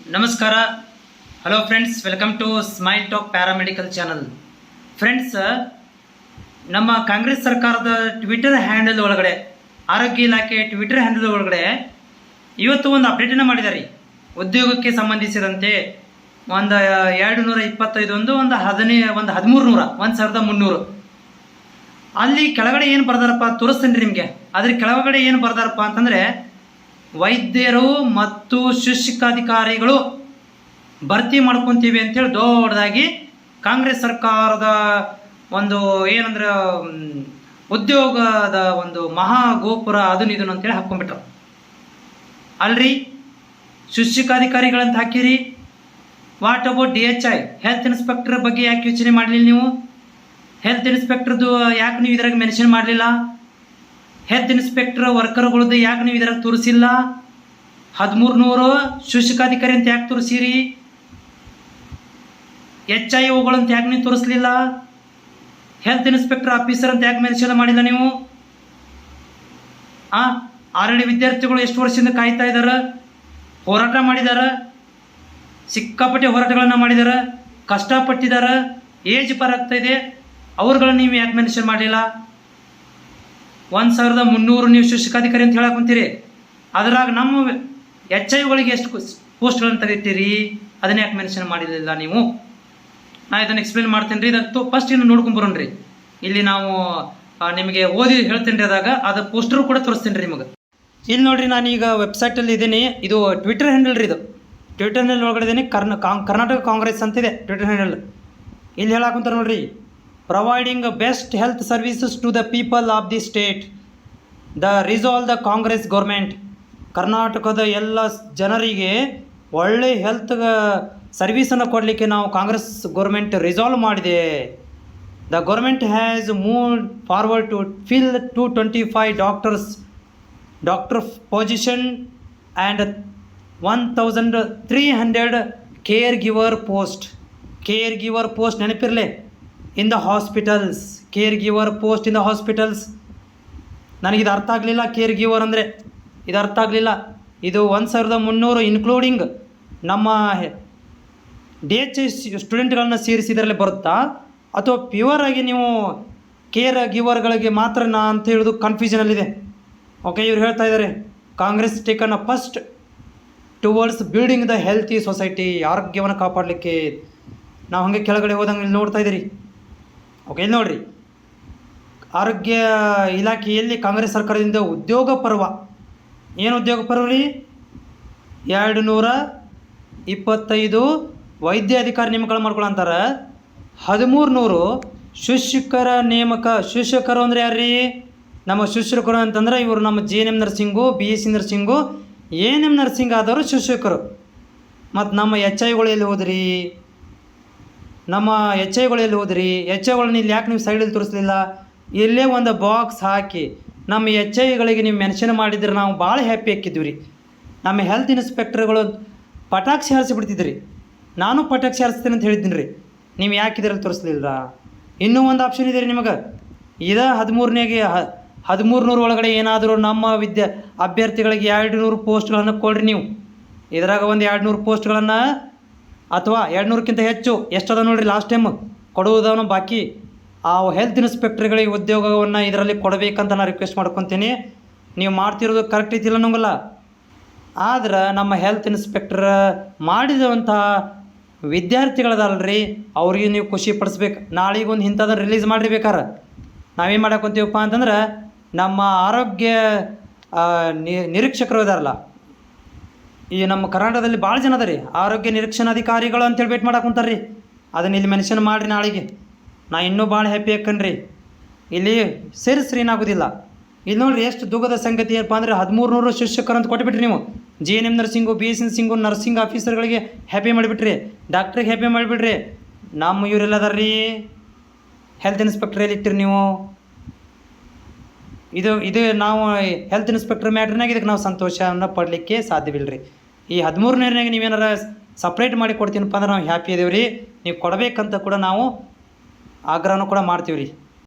ನಮಸ್ಕಾರ. Hello friends, welcome to smile talk paramedical channel. Friends, ನಮ್ಮ ಕಾಂಗ್ರೆಸ್ ಸರ್ಕಾರದ ಟ್ವಿಟರ್ ಹ್ಯಾಂಡಲ್ ಒಳಗಡೆ, ಆರೋಗ್ಯ ಇಲಾಖೆ ಟ್ವಿಟರ್ ಹ್ಯಾಂಡಲ್ ಒಳಗಡೆ ಇವತ್ತು ಒಂದು ಅಪ್ಡೇಟನ್ನು ಮಾಡಿದ್ದಾರೆ. ಉದ್ಯೋಗಕ್ಕೆ ಸಂಬಂಧಿಸಿದಂತೆ ಒಂದು 225 ಒಂದು 1300 1300 ಅಲ್ಲಿ ಕೆಳಗಡೆ ಏನು ಬರ್ದಾರಪ್ಪ ತೋರಿಸ್ತೇನೆ ರೀ ನಿಮಗೆ. ಅದ್ರ ಕೆಳಗಡೆ ಏನು ಬರ್ದಾರಪ್ಪ ಅಂತಂದರೆ, ವೈದ್ಯರು ಮತ್ತು ಶಿಕ್ಷಕಾಧಿಕಾರಿಗಳು ಭರ್ತಿ ಮಾಡ್ಕೊತೀವಿ ಅಂತೇಳಿ ದೊಡ್ಡದಾಗಿ ಕಾಂಗ್ರೆಸ್ ಸರ್ಕಾರದ ಒಂದು ಏನಂದ್ರೆ ಉದ್ಯೋಗದ ಒಂದು ಮಹಾ ಗೋಪುರ ಅದನ್ನ ಇದನ್ನು ಅಂತೇಳಿ ಹಾಕ್ಕೊಂಡ್ಬಿಟ್ರು. ಅಲ್ರಿ, ಶಿಕ್ಷಕಾಧಿಕಾರಿಗಳಂತ ಹಾಕಿರಿ. What about DHI health inspector ಬಗ್ಗೆ ಯಾಕೆ ಯೋಚನೆ ಮಾಡಲಿಲ್ಲ ನೀವು? ಹೆಲ್ತ್ ಇನ್ಸ್ಪೆಕ್ಟರ್ದು ಯಾಕೆ ನೀವು ಇದ್ರಾಗ ಮೆನ್ಷನ್ ಮಾಡಲಿಲ್ಲ? ಹೆಲ್ತ್ ಇನ್ಸ್ಪೆಕ್ಟರ್ ವರ್ಕರ್ಗಳದ್ದು ಯಾಕೆ ನೀವು ಇದ್ರಾಗ ತೋರಿಸಿಲ್ಲ? 1300 ಶಿಕ್ಷಕಾಧಿಕಾರಿ ಅಂತ ಯಾಕೆ ತೋರಿಸಿರಿ? HIOಗಳಂತ ಯಾಕೆ ನೀವು ತೋರಿಸ್ಲಿಲ್ಲ? ಹೆಲ್ತ್ ಇನ್ಸ್ಪೆಕ್ಟರ್ ಆಫೀಸರ್ ಅಂತ ಯಾಕೆ ಮೆನ್ಷನ್ ಮಾಡಿಲ್ಲ ನೀವು? ಆಲ್ರೆಡಿ ವಿದ್ಯಾರ್ಥಿಗಳು ಎಷ್ಟು ವರ್ಷದಿಂದ ಕಾಯ್ತಾ ಇದ್ದಾರೆ, ಹೋರಾಟ ಮಾಡಿದ್ದಾರೆ, ಸಿಕ್ಕಾಪಟ್ಟೆ ಹೋರಾಟಗಳನ್ನು ಮಾಡಿದ್ದಾರೆ, ಕಷ್ಟಪಟ್ಟಿದ್ದಾರೆ, ಏಜ್ ಬರಾಗ್ತಾ ಇದೆ. ಅವ್ರುಗಳನ್ನ ನೀವು ಯಾಕೆ ಮೆನ್ಷನ್ ಮಾಡಲಿಲ್ಲ? 1300 ನೀವು ಶಿಕ್ಷಕಾಧಿಕಾರಿ ಅಂತ ಹೇಳಕ್ ಕುಂತೀರಿ. ಅದ್ರಾಗ ನಮ್ಮ HIOಗಳಿಗೆ ಎಷ್ಟು ಪೋಸ್ಟ್ಗಳನ್ನು ತೆಗಿತೀರಿ? ಅದನ್ನ ಯಾಕೆ ಮೆನ್ಷನ್ ಮಾಡಿರಲಿಲ್ಲ ನೀವು? ನಾನು ಇದನ್ನು ಎಕ್ಸ್ಪ್ಲೇನ್ ಮಾಡ್ತೇನೆ ರೀ. ಇದಕ್ಕೆ ಫಸ್ಟ್ ಇನ್ನು ನೋಡ್ಕೊಂಬರೋಣ ರೀ. ಇಲ್ಲಿ ನಾವು ನಿಮಗೆ ಓದಿ ಹೇಳ್ತೇನೆ ರೀ. ಅದಾಗ ಅದು ಪೋಸ್ಟರ್ ಕೂಡ ತೋರಿಸ್ತೇನೆ ರೀ ನಿಮಗೆ. ಇಲ್ಲಿ ನೋಡಿರಿ, ನಾನೀಗ ವೆಬ್ಸೈಟಲ್ಲಿ ಇದ್ದೀನಿ. ಇದು ಟ್ವಿಟರ್ ಹ್ಯಾಂಡಲ್ ರೀ. ಇದು ಟ್ವಿಟರ್ ಹ್ಯಾಂಡಲ್ ಒಳಗಡೆ ಇದ್ದೀನಿ. ಕರ್ನಾಟಕ ಕಾಂಗ್ರೆಸ್ ಅಂತಿದೆ ಟ್ವಿಟರ್ ಹ್ಯಾಂಡಲ್. ಇಲ್ಲಿ ಹೇಳಾಕುಂತಾರೆ ನೋಡ್ರಿ, providing best health services to the people of the state, resolve the Congress government. ಕರ್ನಾಟಕದ ಎಲ್ಲ ಜನರಿಗೆ ಒಳ್ಳೆ ಹೆಲ್ತ್ ಸರ್ವಿಸನ್ನು ಕೊಡಲಿಕ್ಕೆ ನಾವು ಕಾಂಗ್ರೆಸ್ ಗೌರ್ಮೆಂಟ್ ರಿಸಾಲ್ವ್ ಮಾಡಿದೆ. The government has move forward to fill 225 doctor position and 1300 care giver post ನೆನಪಿರಲಿ. In the hospitals, care giver post in the hospitals. ನನಗಿದು ಅರ್ಥ ಆಗಲಿಲ್ಲ. ಕೇರ್ ಗಿವರ್ ಅಂದರೆ ಇದು ಅರ್ಥ ಆಗಲಿಲ್ಲ. ಇದು 1300 ಇನ್ಕ್ಲೂಡಿಂಗ್ ನಮ್ಮ DHI ಸ್ಟೂಡೆಂಟ್ಗಳನ್ನ ಸೇರಿಸಿದ್ರಲ್ಲಿ ಬರುತ್ತಾ, ಅಥವಾ ಪ್ಯೂರ್ ಆಗಿ ನೀವು ಕೇರ್ ಗಿವರ್ಗಳಿಗೆ ಮಾತ್ರ ಅಂತ ಹೇಳೋದು ಕನ್ಫ್ಯೂಷನಲ್ಲಿದೆ. ಓಕೆ, ಇವ್ರು ಹೇಳ್ತಾ ಇದ್ದಾರೆ, Congress taken a first towards building the healthy society. ಆರೋಗ್ಯವನ್ನು ಕಾಪಾಡಲಿಕ್ಕೆ ನಾವು ಹಾಗೆ ಕೆಳಗಡೆ ಹೋದಂಗೆ ಇಲ್ಲಿ ನೋಡ್ತಾ ಇದ್ದೀರಿ. ಓಕೆ, ಇಲ್ಲಿ ನೋಡಿರಿ, ಆರೋಗ್ಯ ಇಲಾಖೆಯಲ್ಲಿ ಕಾಂಗ್ರೆಸ್ ಸರ್ಕಾರದಿಂದ ಉದ್ಯೋಗ ಪರ್ವ. ಏನು ಉದ್ಯೋಗ ಪರ್ವ ರೀ? 225 ವೈದ್ಯ ಅಧಿಕಾರಿ ನೇಮಕ ಮಾಡ್ಕೊಳ್ಳಂತಾರೆ. 1300 ಶಿಕ್ಷಕರ ನೇಮಕ. ಶಿಕ್ಷಕರು ಅಂದರೆ ಯಾರು ರೀ? ನಮ್ಮ ಶಿಕ್ಷಕರು ಅಂತಂದ್ರೆ ಇವರು ನಮ್ಮ JNM nursing, BSc nursing, ANM nursing ಆದವರು ಶಿಕ್ಷಕರು. ಮತ್ತು ನಮ್ಮ HIಗಳು ಎಲ್ಲಿ ಹೋದ್ರಿ? ನಮ್ಮ HIಗಳು ಎಲ್ಲಿ ಹೋದ್ರಿ? HIಗಳನ್ನ ಇಲ್ಲಿ ಯಾಕೆ ನೀವು ಸೈಡಲ್ಲಿ ತೋರಿಸಲಿಲ್ಲ? ಇಲ್ಲೇ ಒಂದು ಬಾಕ್ಸ್ ಹಾಕಿ ನಮ್ಮ HIಗಳಿಗೆ ನೀವು ಮೆನ್ಷನ್ ಮಾಡಿದ್ರೆ ನಾವು ಭಾಳ ಹ್ಯಾಪಿ ಹಾಕಿದ್ವಿ ರೀ. ನಮ್ಮ ಹೆಲ್ತ್ ಇನ್ಸ್ಪೆಕ್ಟರ್ಗಳು ಪಟಾಕ್ಷಿ ಹಾರಿಸಿಬಿಡ್ತಿದ್ರಿ. ನಾನು ಪಟಾಕ್ಷಿ ಹಾರಿಸ್ತೇನೆ ಅಂತ ಹೇಳಿದ್ದೀನಿ ರೀ. ನೀವು ಯಾಕೆ ಇದರಲ್ಲಿ ತೋರಿಸ್ಲಿಲ್ಲ? ಇನ್ನೂ ಒಂದು ಆಪ್ಷನ್ ಇದೆ ರೀ ನಿಮಗೆ. ಇದು 1300 ಒಳಗಡೆ ಏನಾದರೂ ನಮ್ಮ ಅಭ್ಯರ್ಥಿಗಳಿಗೆ 200 ಪೋಸ್ಟ್ಗಳನ್ನು ಕೊಡ್ರಿ ನೀವು. ಇದರಾಗ ಒಂದು 200 ಪೋಸ್ಟ್ಗಳನ್ನು ಅಥವಾ 200ಕ್ಕಿಂತ ಹೆಚ್ಚು ಎಷ್ಟದ ನೋಡಿರಿ ಲಾಸ್ಟ್ ಟೈಮ್ ಕೊಡುವುದನ್ನು ಬಾಕಿ. ಆ ಹೆಲ್ತ್ ಇನ್ಸ್ಪೆಕ್ಟರ್ಗಳಿಗೆ ಉದ್ಯೋಗವನ್ನು ಇದರಲ್ಲಿ ಕೊಡಬೇಕಂತ ನಾನು ರಿಕ್ವೆಸ್ಟ್ ಮಾಡ್ಕೊತೀನಿ. ನೀವು ಮಾಡ್ತಿರೋದು ಕರೆಕ್ಟ್ ಐತಿಲ್ಲ ನಂಗಲ್ಲ. ಆದ್ರೆ ನಮ್ಮ ಹೆಲ್ತ್ ಇನ್ಸ್ಪೆಕ್ಟರ್ ಮಾಡಿದಂಥ ವಿದ್ಯಾರ್ಥಿಗಳದಲ್ರಿ, ಅವ್ರಿಗೆ ನೀವು ಖುಷಿ ಪಡಿಸ್ಬೇಕು. ನಾಳೆಗೊಂದು ಇಂಥದ್ದನ್ನು ರಿಲೀಸ್ ಮಾಡಿರ್ಬೇಕಾರೆ ನಾವೇನು ಮಾಡಾಕೊಂತೀವಪ್ಪ ಅಂತಂದ್ರೆ, ನಮ್ಮ ಆರೋಗ್ಯ ನಿರೀಕ್ಷಕರು ಇದಾರಲ್ಲ, ಈ ನಮ್ಮ ಕರ್ನಾಟಕದಲ್ಲಿ ಭಾಳ ಜನ ಅದ ರೀ, ಆರೋಗ್ಯ ನಿರೀಕ್ಷಣಾಧಿಕಾರಿಗಳು ಅಂತೇಳಿ ವೇಟ್ ಮಾಡಾಕೊಂತಾರೆ ರೀ. ಅದನ್ನು ಇಲ್ಲಿ ಮೆನ್ಷನ್ ಮಾಡಿರಿ ನಾಳೆಗೆ. ನಾ ಇನ್ನೂ ಭಾಳ ಹ್ಯಾಪಿ ಹಾಕನ್ರಿ. ಇಲ್ಲಿ ಸೇರಿಸ್ರಿ ಏನಾಗೋದಿಲ್ಲ. ಇಲ್ಲಿ ನೋಡಿರಿ, ಎಷ್ಟು ದುಃಖದ ಸಂಗತಿ ಏನಪ್ಪ ಅಂದರೆ, 1300 ಶಿಕ್ಷಕರು ಅಂತ ಕೊಟ್ಟುಬಿಟ್ರಿ ನೀವು. JNM nursing, BSc nursing, nursing ಆಫೀಸರ್ಗಳಿಗೆ ಹ್ಯಾಪಿ ಮಾಡಿಬಿಟ್ರಿ, ಡಾಕ್ಟ್ರಿಗೆ ಹ್ಯಾಪಿ ಮಾಡಿಬಿಡ್ರಿ. ನಮ್ಮ ಇವರೆಲ್ಲ ಅದಾರ ರೀ, ಹೆಲ್ತ್ ಇನ್ಸ್ಪೆಕ್ಟರ್ ಎಲ್ಲಿ ಇಟ್ಟಿರಿ ನೀವು? ಇದು ನಾವು ಹೆಲ್ತ್ ಇನ್ಸ್ಪೆಕ್ಟರ್ ಮ್ಯಾಟ್ರಿನಾಗ ಇದಕ್ಕೆ ನಾವು ಸಂತೋಷವನ್ನು ಪಡಲಿಕ್ಕೆ ಸಾಧ್ಯವಿಲ್ಲ ರೀ. ಈ 1300ನಾಗ ನೀವೇನಾರ ಸಪ್ರೇಟ್ ಮಾಡಿ ಕೊಡ್ತೀನಪ್ಪ ಅಂದ್ರೆ ನಾವು ಹ್ಯಾಪಿ ಇದೇವೆ ರೀ. ನೀವು ಕೊಡಬೇಕಂತ ಕೂಡ ನಾವು ಆಗ್ರಹನೂ ಕೂಡ ಮಾಡ್ತೀವಿ ರೀ.